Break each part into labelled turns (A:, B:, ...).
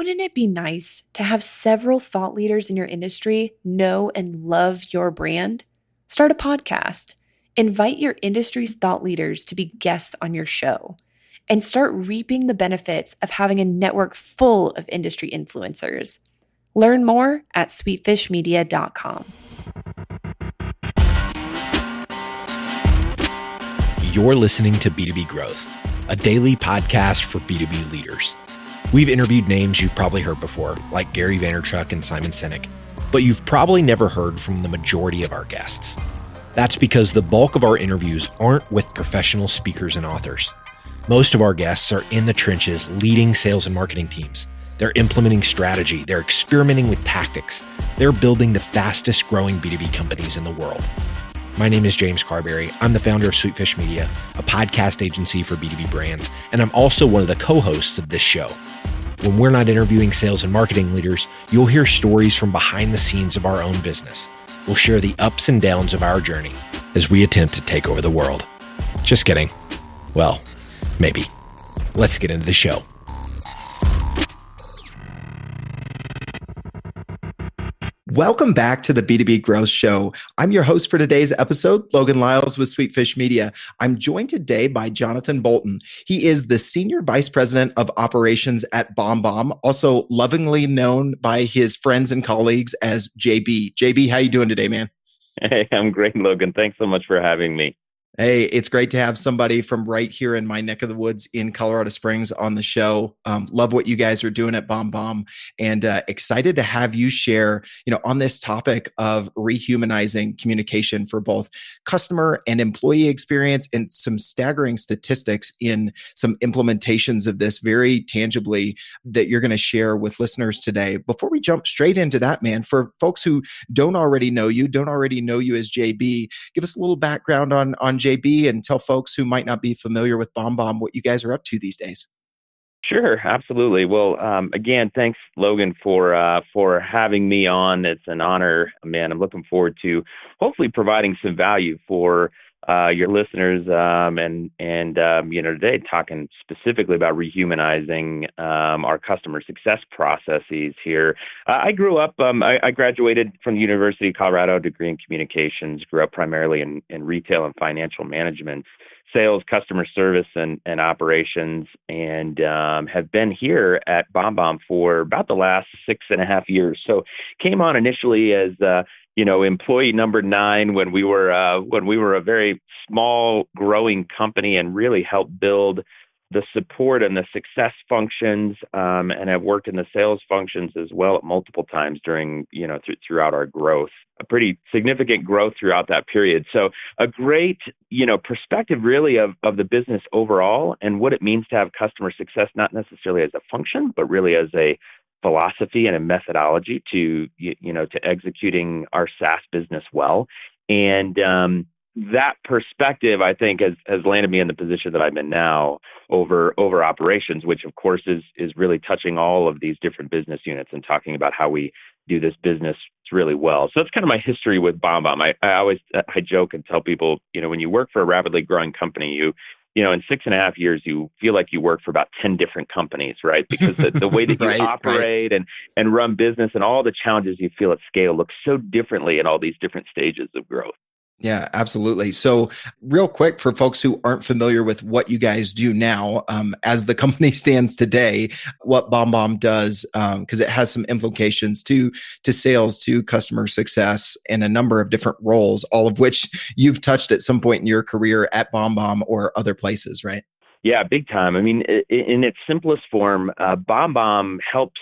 A: Wouldn't it be nice to have several thought leaders in your industry know and love your brand? Start a podcast. Invite your industry's thought leaders to be guests on your show and start reaping the benefits of having a network full of industry influencers. Learn more at sweetfishmedia.com.
B: You're listening to B2B Growth, a daily podcast for B2B leaders. We've interviewed names you've probably heard before, like Gary Vaynerchuk and Simon Sinek, but you've probably never heard from the majority of our guests. That's because the bulk of our interviews aren't with professional speakers and authors. Most of our guests are in the trenches leading sales and marketing teams. They're implementing strategy. They're experimenting with tactics. They're building the fastest growing B2B companies in the world. My name is James Carberry. I'm the founder of Sweetfish Media, a podcast agency for B2B brands, and I'm also one of the co-hosts of this show. When we're not interviewing sales and marketing leaders, you'll hear stories from behind the scenes of our own business. We'll share the ups and downs of our journey as we attempt to take over the world. Just kidding. Well, maybe. Let's get into the show.
C: Welcome back to the B2B Growth Show. I'm your host for today's episode, Logan Lyles with Sweetfish Media. I'm joined today by Jonathan Bolton. He is the Senior Vice President of Operations at BombBomb, also lovingly known by his friends and colleagues as JB. JB, how you doing today, man?
D: Hey, I'm great, Logan. Thanks so much for having me.
C: Hey, it's great to have somebody from right here in my neck of the woods in Colorado Springs on the show. Love what you guys are doing at BombBomb, and excited to have you share, on this topic of rehumanizing communication for both customer and employee experience, and some staggering statistics in some implementations of this very tangibly that you're going to share with listeners today. Before we jump straight into that, man, for folks who don't already know you as JB, give us a little background on JB and tell folks who might not be familiar with BombBomb what you guys are up to these days.
D: Sure, absolutely. Well, again, thanks, Logan, for having me on. It's an honor, man. I'm looking forward to hopefully providing some value for your listeners, today talking specifically about rehumanizing our customer success processes here. I grew up, I graduated from the University of Colorado, degree in communications, grew up primarily in retail and financial management, sales, customer service, and operations, and have been here at BombBomb for about the last 6.5 years. So came on initially as employee number 9 when we were a very small, growing company, and really helped build the support and the success functions, and have worked in the sales functions as well at multiple times during, throughout our growth. A pretty significant growth throughout that period. So a great, perspective really of the business overall and what it means to have customer success, not necessarily as a function, but really as a philosophy and a methodology to executing our SaaS business well. And that perspective, I think, has landed me in the position that I'm in now over operations, which of course is really touching all of these different business units and talking about how we do this business really well. So that's kind of my history with BombBomb. I always joke and tell people, when you work for a rapidly growing company, in 6.5 years, you feel like you work for about 10 different companies, right? Because the way that you operate and run business and all the challenges you feel at scale look so differently in all these different stages of growth.
C: Yeah, absolutely. So real quick, for folks who aren't familiar with what you guys do now, as the company stands today, what BombBomb does, because it has some implications to sales, to customer success, and a number of different roles, all of which you've touched at some point in your career at BombBomb or other places, right?
D: Yeah, big time. I mean, in its simplest form, BombBomb helps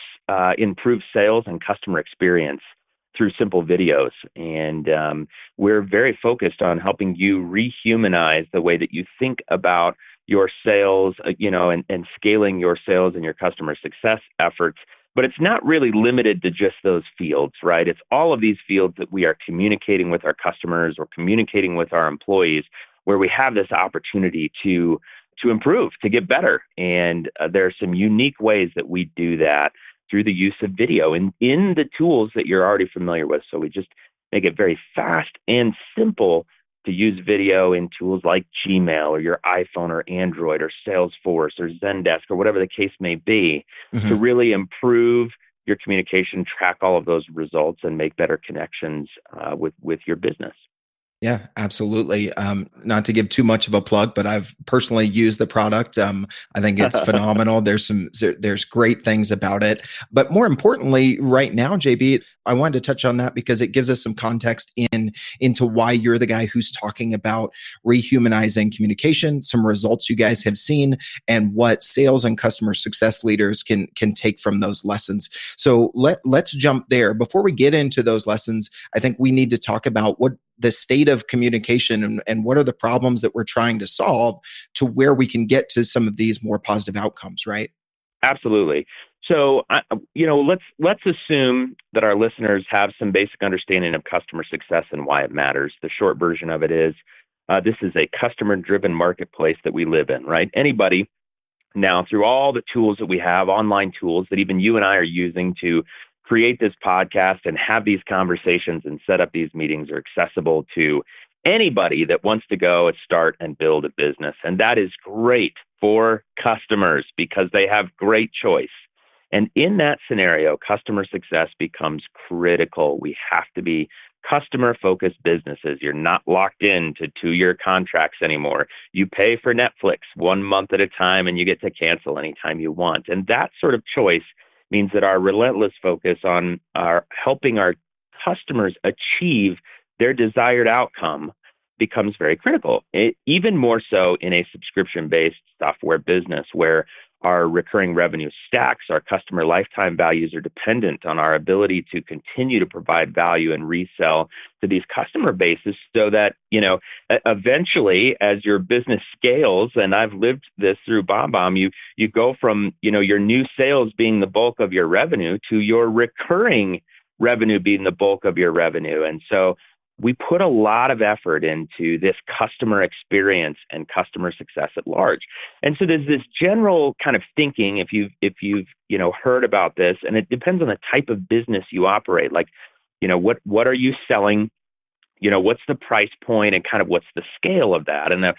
D: improve sales and customer experience through simple videos. And we're very focused on helping you rehumanize the way that you think about your sales, and scaling your sales and your customer success efforts. But it's not really limited to just those fields, right? It's all of these fields that we are communicating with our customers or communicating with our employees, where we have this opportunity to improve, to get better. And there are some unique ways that we do that through the use of video in the tools that you're already familiar with. So we just make it very fast and simple to use video in tools like Gmail or your iPhone or Android or Salesforce or Zendesk or whatever the case may be, to really improve your communication, track all of those results, and make better connections with your business.
C: Yeah, absolutely. Not to give too much of a plug, but I've personally used the product. I think it's phenomenal. There's great things about it. But more importantly, right now, JB, I wanted to touch on that because it gives us some context into why you're the guy who's talking about rehumanizing communication, some results you guys have seen, and what sales and customer success leaders can take from those lessons. So let's jump there. Before we get into those lessons, I think we need to talk about what the state of communication and what are the problems that we're trying to solve to where we can get to some of these more positive outcomes, right?
D: Absolutely. So, let's assume that our listeners have some basic understanding of customer success and why it matters. The short version of it is, this is a customer-driven marketplace that we live in, right? Anybody now, through all the tools that we have, online tools that even you and I are using to create this podcast and have these conversations and set up these meetings, are accessible to anybody that wants to go and start and build a business. And that is great for customers because they have great choice. And in that scenario, customer success becomes critical. We have to be customer-focused businesses. You're not locked into 2-year contracts anymore. You pay for Netflix 1 month at a time and you get to cancel anytime you want. And that sort of choice means that our relentless focus on helping our customers achieve their desired outcome becomes very critical, even more so in a subscription-based software business where our recurring revenue stacks, our customer lifetime values are dependent on our ability to continue to provide value and resell to these customer bases so that, eventually as your business scales, and I've lived this through BombBomb, you go from, your new sales being the bulk of your revenue to your recurring revenue being the bulk of your revenue. And so we put a lot of effort into this customer experience and customer success at large. And so there's this general kind of thinking, if you've heard about this, and it depends on the type of business you operate. Like, what are you selling? What's the price point and kind of what's the scale of that? And the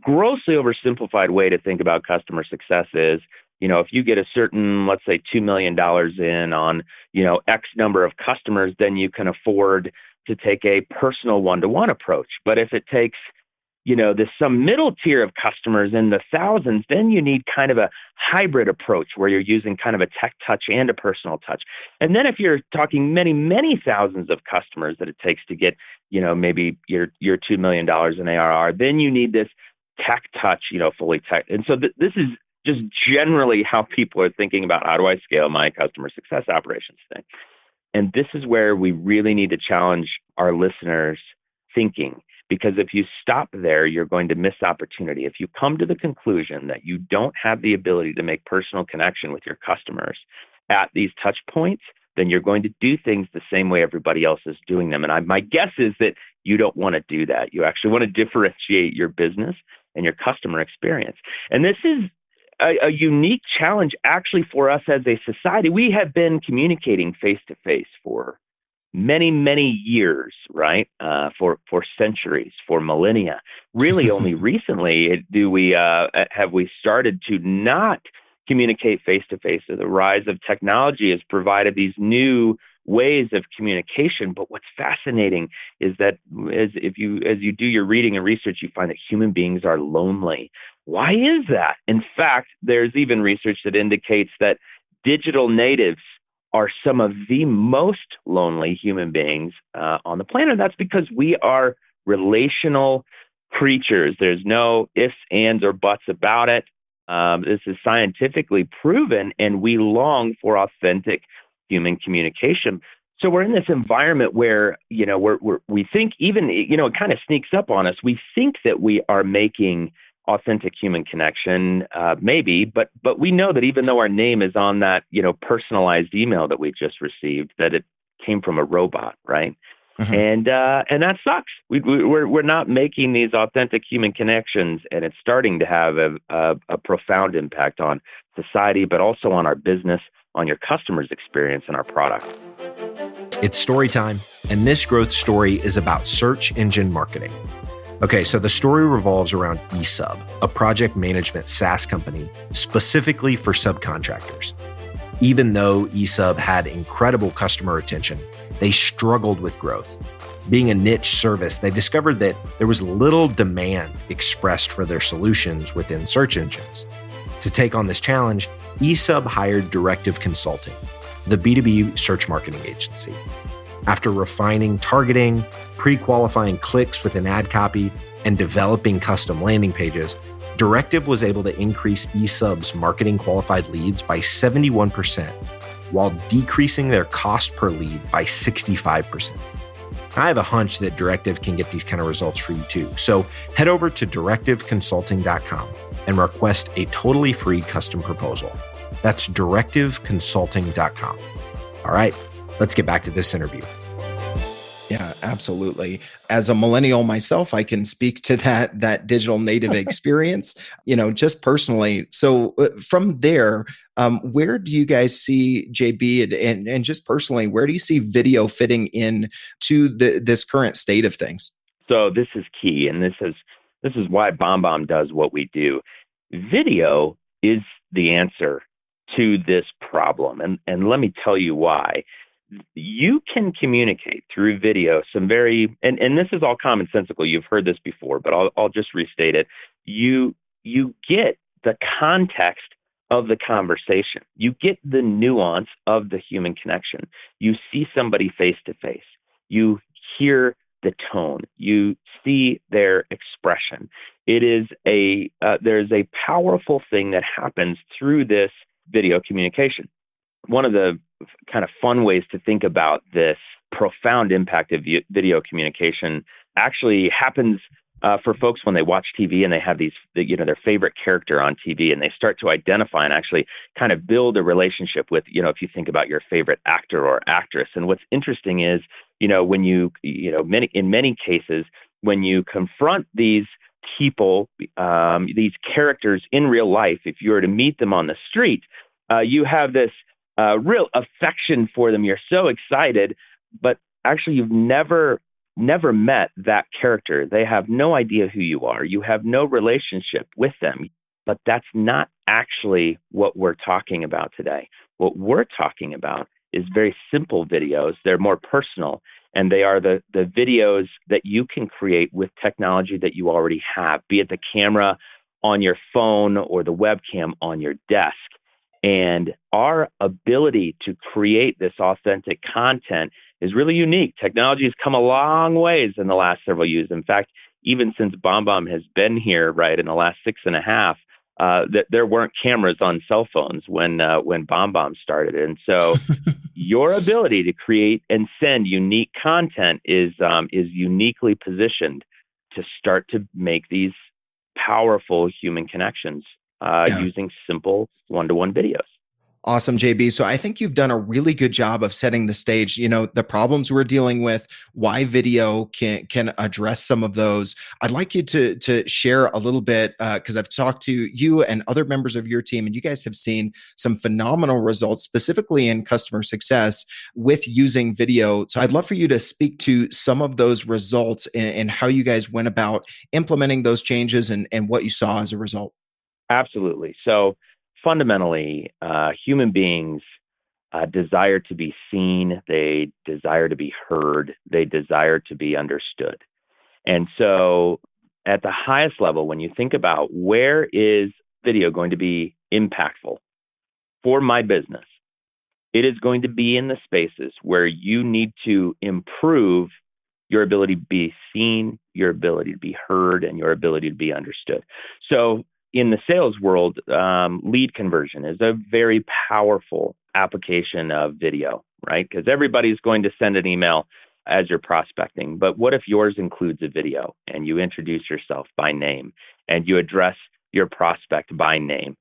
D: grossly oversimplified way to think about customer success is, if you get a certain, let's say $2 million in on, X number of customers, then you can afford to take a personal one-to-one approach. But if it takes, there's some middle tier of customers in the thousands, then you need kind of a hybrid approach where you're using kind of a tech touch and a personal touch. And then if you're talking many, many thousands of customers that it takes to get, maybe your $2 million in ARR, then you need this tech touch, fully tech. And so this is just generally how people are thinking about how do I scale my customer success operations thing. And this is where we really need to challenge our listeners' thinking, because if you stop there, you're going to miss opportunity. If you come to the conclusion that you don't have the ability to make personal connection with your customers at these touch points, then you're going to do things the same way everybody else is doing them. And my guess is that you don't want to do that. You actually want to differentiate your business and your customer experience. And this is a unique challenge actually for us as a society. We have been communicating face-to-face for many, many years, right? For centuries, for millennia. Really only recently have we started to not communicate face-to-face. So the rise of technology has provided these new ways of communication. But what's fascinating is that as you do your reading and research, you find that human beings are lonely. Why is that? In fact, there's even research that indicates that digital natives are some of the most lonely human beings on the planet. That's because we are relational creatures. There's no ifs, ands, or buts about it. This is scientifically proven, and we long for authentic human communication. So we're in this environment where, we think even, it kind of sneaks up on us. We think that we are making authentic human connection, maybe, but we know that even though our name is on that, personalized email that we just received, that it came from a robot, right? Mm-hmm. And that sucks. We're not making these authentic human connections, and it's starting to have a profound impact on society, but also on our business, on your customers' experience and our product.
B: It's story time, and this growth story is about search engine marketing. Okay, so the story revolves around eSub, a project management SaaS company specifically for subcontractors. Even though eSub had incredible customer retention, they struggled with growth. Being a niche service, they discovered that there was little demand expressed for their solutions within search engines. To take on this challenge, eSub hired Directive Consulting, the B2B search marketing agency. After refining targeting, pre-qualifying clicks within ad copy, and developing custom landing pages, Directive was able to increase eSub's marketing qualified leads by 71%, while decreasing their cost per lead by 65%. I have a hunch that Directive can get these kind of results for you too. So head over to directiveconsulting.com and request a totally free custom proposal. That's directiveconsulting.com. All right, let's get back to this interview.
C: Yeah, absolutely. As a millennial myself, I can speak to that digital native experience, just personally. So from there, where do you guys see JB and just personally, where do you see video fitting in to this current state of things?
D: So this is key, and this is why BombBomb does what we do. Video is the answer to this problem, and let me tell you why. You can communicate through video some and this is all commonsensical. You've heard this before, but I'll just restate it. You get the context of the conversation. You get the nuance of the human connection. You see somebody face to face. You hear the tone. You see their expression. It is there's a powerful thing that happens through this video communication. One of the kind of fun ways to think about this profound impact of video communication actually happens for folks when they watch TV and they have their favorite character on TV, and they start to identify and actually kind of build a relationship with, if you think about your favorite actor or actress. And what's interesting is, when in many cases, when you confront these people, these characters in real life, if you were to meet them on the street, you have this real affection for them. You're so excited, but actually you've never met that character. They have no idea who you are. You have no relationship with them. But that's not actually what we're talking about today. What we're talking about is very simple videos. They're more personal, and they are the videos that you can create with technology that you already have, be it the camera on your phone or the webcam on your desk. And our ability to create this authentic content is really unique. Technology has come a long ways in the last several years. In fact, even since BombBomb has been here, right, in the last 6.5, there weren't cameras on cell phones when BombBomb started. And so your ability to create and send unique content is uniquely positioned to start to make these powerful human connections using simple one-to-one videos.
C: Awesome, JB. So I think you've done a really good job of setting the stage, the problems we're dealing with, why video can address some of those. I'd like you to share a little bit, because I've talked to you and other members of your team, and you guys have seen some phenomenal results, specifically in customer success with using video. So I'd love for you to speak to some of those results and how you guys went about implementing those changes and what you saw as a result.
D: Absolutely. So fundamentally, human beings desire to be seen, they desire to be heard, they desire to be understood. And so at the highest level, when you think about where is video going to be impactful for my business, it is going to be in the spaces where you need to improve your ability to be seen, your ability to be heard, and your ability to be understood. So in the sales world, lead conversion is a very powerful application of video, right? Because everybody's going to send an email as you're prospecting. But what if yours includes a video and you introduce yourself by name and you address your prospect by name?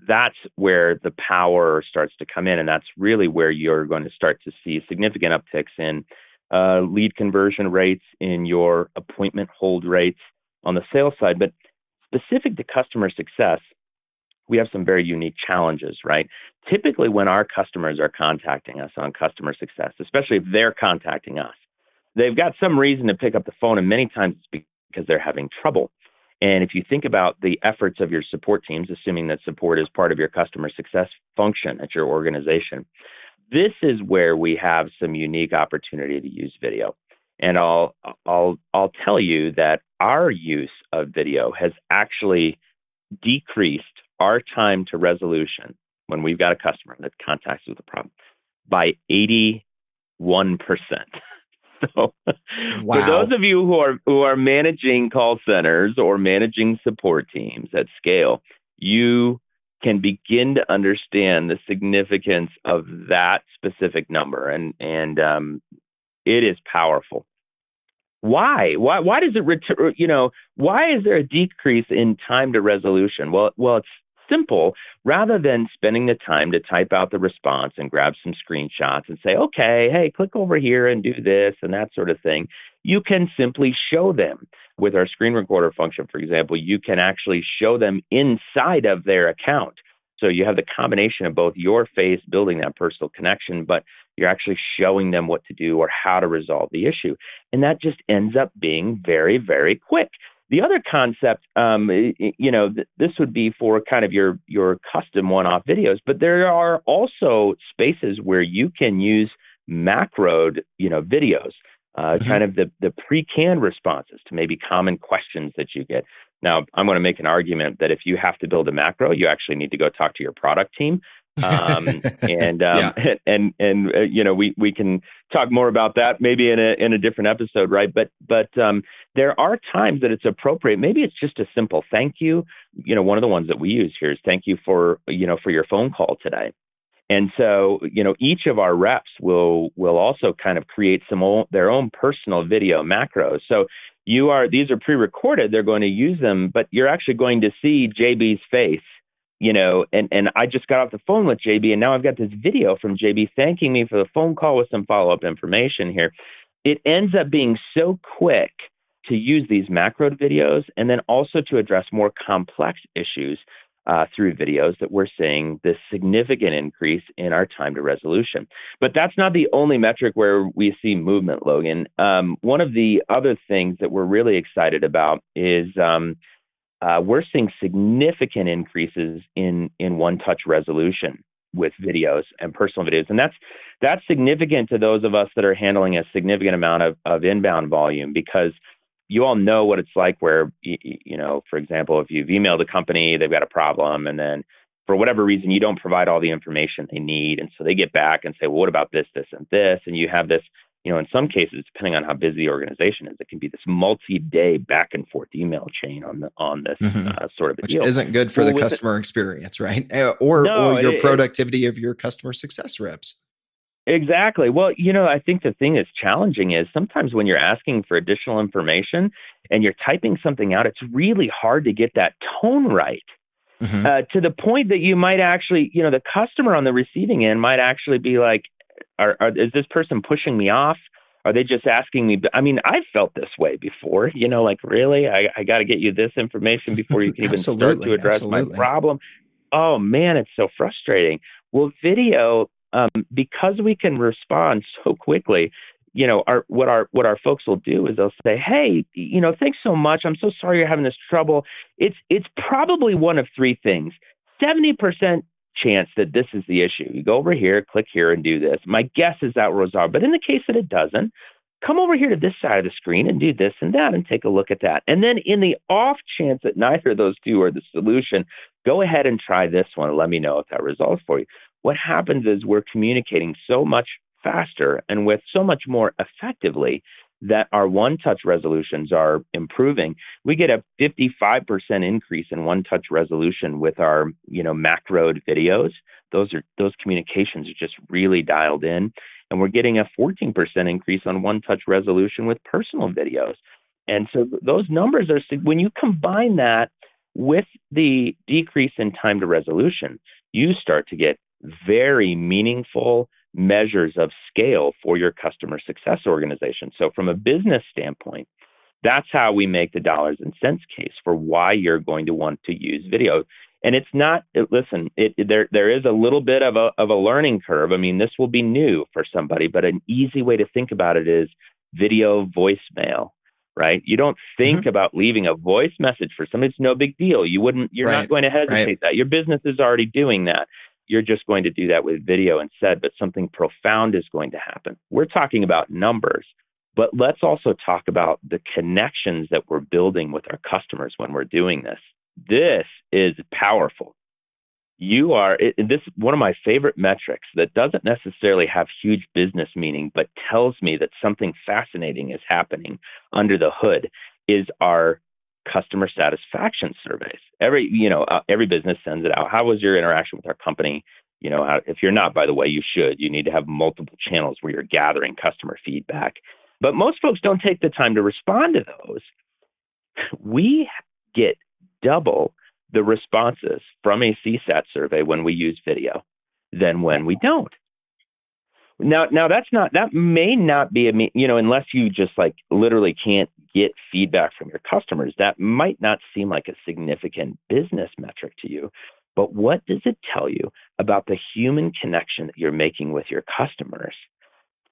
D: That's where the power starts to come in. And that's really where you're going to start to see significant upticks in lead conversion rates, in your appointment hold rates on the sales side. But specific to customer success, we have some very unique challenges, right? Typically, when our customers are contacting us on customer success, especially if they're contacting us, they've got some reason to pick up the phone, and many times it's because they're having trouble. And if you think about the efforts of your support teams, assuming that support is part of your customer success function at your organization, this is where we have some unique opportunity to use video. And I'll tell you that our use of video has actually decreased our time to resolution when we've got a customer that contacts us with a problem by 81%. So for those
C: Wow.
D: of you who are managing call centers or managing support teams at scale, you can begin to understand the significance of that specific number, and it is powerful. Why does it why is there a decrease in time to resolution? Well, it's simple. Rather than spending the time to type out the response and grab some screenshots and say, okay, hey, click over here and do this and that sort of thing, you can simply show them with our screen recorder function. For example, you can actually show them inside of their account. So you have the combination of both your face building that personal connection, but you're actually showing them what to do or how to resolve the issue. And that just ends up being very, very quick. The other concept, this would be for kind of your custom one-off videos, but there are also spaces where you can use macroed, videos, kind of the pre-canned responses to maybe common questions that you get. Now, I'm going to make an argument that if you have to build a macro, you actually need to go talk to your product team.
C: Yeah.
D: We can talk more about that maybe in a different episode, right? But there are times that it's appropriate. Maybe it's just a simple thank you. One of the ones that we use here is thank you for your phone call today. And so, each of our reps will also kind of create their own personal video macros. So these are pre-recorded. They're going to use them, but you're actually going to see JB's face, and I just got off the phone with JB, and now I've got this video from JB thanking me for the phone call with some follow-up information here. It ends up being so quick to use these macroed videos and then also to address more complex issues through videos that we're seeing this significant increase in our time to resolution. But that's not the only metric where we see movement, Logan. One of the other things that we're really excited about is we're seeing significant increases in one-touch resolution with videos and personal videos. And that's significant to those of us that are handling a significant amount of inbound volume, because you all know what it's like where, for example, if you've emailed a company, they've got a problem, and then for whatever reason, you don't provide all the information they need. And so they get back and say, well, what about this, this, and this? And you have this, in some cases, depending on how busy the organization is, it can be this multi-day back and forth email chain on this sort of a deal.
C: Which isn't good for the customer experience, right? Or your productivity of your customer success reps.
D: Exactly. Well, I think the thing that's challenging is sometimes when you're asking for additional information and you're typing something out, it's really hard to get that tone right. To the point that you might actually, the customer on the receiving end might actually be like, is this person pushing me off? Are they just asking me? I mean, I've felt this way before, like, really, I got to get you this information before you can even start to address my problem. Oh man, it's so frustrating. Well, video, because we can respond so quickly, what our folks will do is they'll say, hey, thanks so much. I'm so sorry you're having this trouble. It's probably one of three things. 70% chance that this is the issue. You go over here, click here, and do this. My guess is that will resolve. But in the case that it doesn't, come over here to this side of the screen and do this and that and take a look at that. And then in the off chance that neither of those two are the solution, go ahead and try this one and let me know if that resolves for you. What happens is we're communicating so much faster and with so much more effectively that our one-touch resolutions are improving. We get a 55% increase in one-touch resolution with our, macroed videos. Those communications are just really dialed in. And we're getting a 14% increase on one-touch resolution with personal videos. And so those numbers are, when you combine that with the decrease in time to resolution, you start to get very meaningful measures of scale for your customer success organization. So from a business standpoint, that's how we make the dollars and cents case for why you're going to want to use video. And it's not, listen, there is a little bit of a learning curve. I mean, this will be new for somebody, but an easy way to think about it is video voicemail. right? You don't think about leaving a voice message for somebody. It's no big deal. You're not going to hesitate that. Your business is already doing that. You're just going to do that with video instead, but something profound is going to happen. We're talking about numbers, but let's also talk about the connections that we're building with our customers when we're doing this. This is powerful. This is one of my favorite metrics that doesn't necessarily have huge business meaning, but tells me that something fascinating is happening under the hood, is our customer satisfaction surveys. Every business sends it out. How was your interaction with our company? If you're not, by the way, you should. You need to have multiple channels where you're gathering customer feedback. But most folks don't take the time to respond to those. We get double the responses from a CSAT survey when we use video than when we don't. Now that may not be unless you just like literally can't get feedback from your customers, that might not seem like a significant business metric to you. But what does it tell you about the human connection that you're making with your customers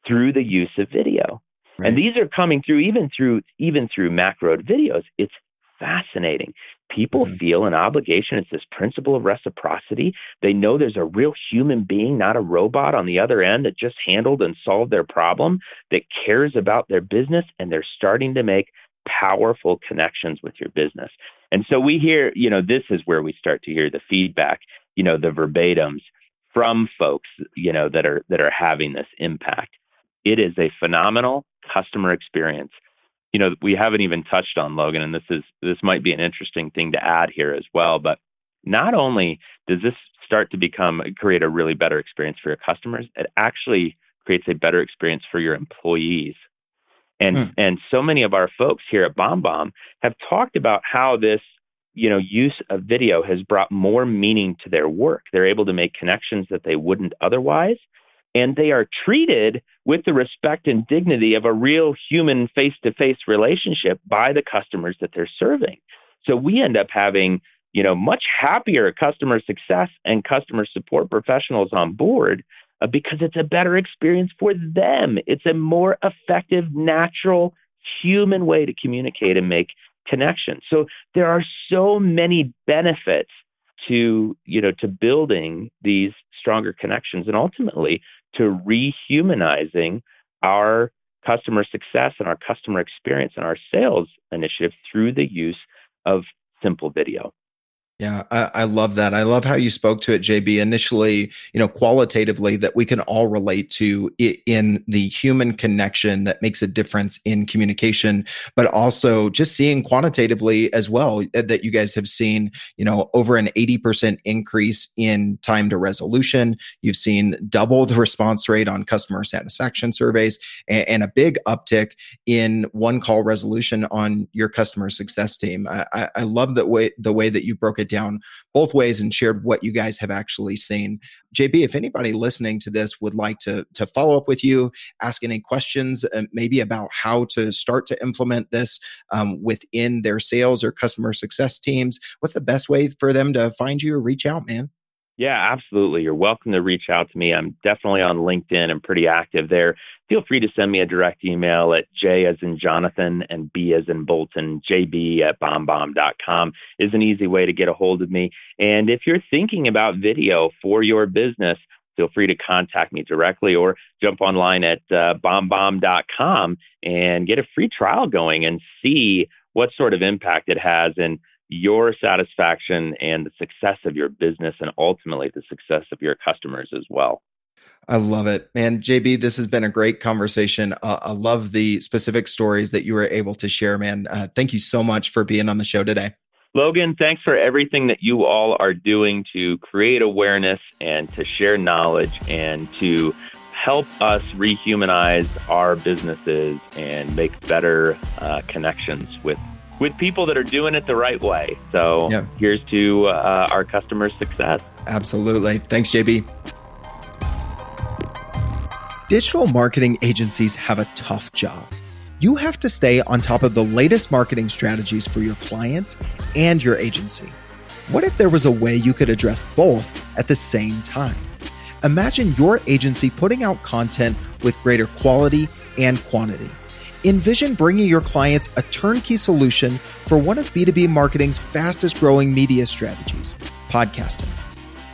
D: through the use of video? Right. And these are coming through even through macroed videos. It's fascinating. People feel an obligation. It's this principle of reciprocity. They know there's a real human being, not a robot on the other end that just handled and solved their problem, that cares about their business, and they're starting to make powerful connections with your business. And so we hear, this is where we start to hear the feedback, the verbatims from folks, that are having this impact. It is a phenomenal customer experience. We haven't even touched on, Logan, and this might be an interesting thing to add here as well, but not only does this start to create a really better experience for your customers, it actually creates a better experience for your employees. And so many of our folks here at BombBomb have talked about how this, use of video has brought more meaning to their work. They're able to make connections that they wouldn't otherwise. And they are treated with the respect and dignity of a real human face-to-face relationship by the customers that they're serving. So we end up having, much happier customer success and customer support professionals on board because it's a better experience for them. It's a more effective, natural, human way to communicate and make connections. So there are so many benefits to building these stronger connections and ultimately to rehumanizing our customer success and our customer experience and our sales initiative through the use of simple video.
C: Yeah, I love that. I love how you spoke to it, JB, initially, qualitatively, that we can all relate to in the human connection that makes a difference in communication, but also just seeing quantitatively as well that you guys have seen, over an 80% increase in time to resolution. You've seen double the response rate on customer satisfaction surveys and a big uptick in one call resolution on your customer success team. I love the way that you broke it down both ways and shared what you guys have actually seen. JB, if anybody listening to this would like to follow up with you, ask any questions, maybe about how to start to implement this within their sales or customer success teams, what's the best way for them to find you or reach out, man?
D: Yeah, absolutely. You're welcome to reach out to me. I'm definitely on LinkedIn and pretty active there. Feel free to send me a direct email at J as in Jonathan and B as in Bolton, jb@bombbomb.com is an easy way to get a hold of me. And if you're thinking about video for your business, feel free to contact me directly or jump online at bombbomb.com and get a free trial going and see what sort of impact it has in your satisfaction and the success of your business and ultimately the success of your customers as well.
C: I love it, man. JB, this has been a great conversation. I love the specific stories that you were able to share, man. Thank you so much for being on the show today.
D: Logan, thanks for everything that you all are doing to create awareness and to share knowledge and to help us rehumanize our businesses and make better connections with people that are doing it the right way. So Here's to our customer success.
C: Absolutely. Thanks, JB. Digital marketing agencies have a tough job. You have to stay on top of the latest marketing strategies for your clients and your agency. What if there was a way you could address both at the same time? Imagine your agency putting out content with greater quality and quantity. Envision bringing your clients a turnkey solution for one of B2B marketing's fastest growing media strategies, podcasting.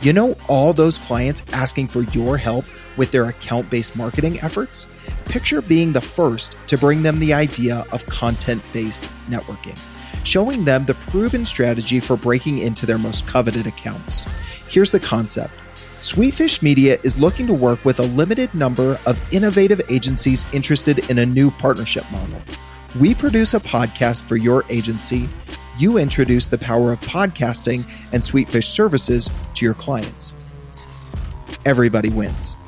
C: You know all those clients asking for your help with their account-based marketing efforts? Picture being the first to bring them the idea of content-based networking, showing them the proven strategy for breaking into their most coveted accounts. Here's the concept. Sweetfish Media is looking to work with a limited number of innovative agencies interested in a new partnership model. We produce a podcast for your agency. You introduce the power of podcasting and Sweetfish services to your clients. Everybody wins.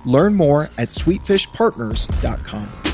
C: Learn more at sweetfishpartners.com.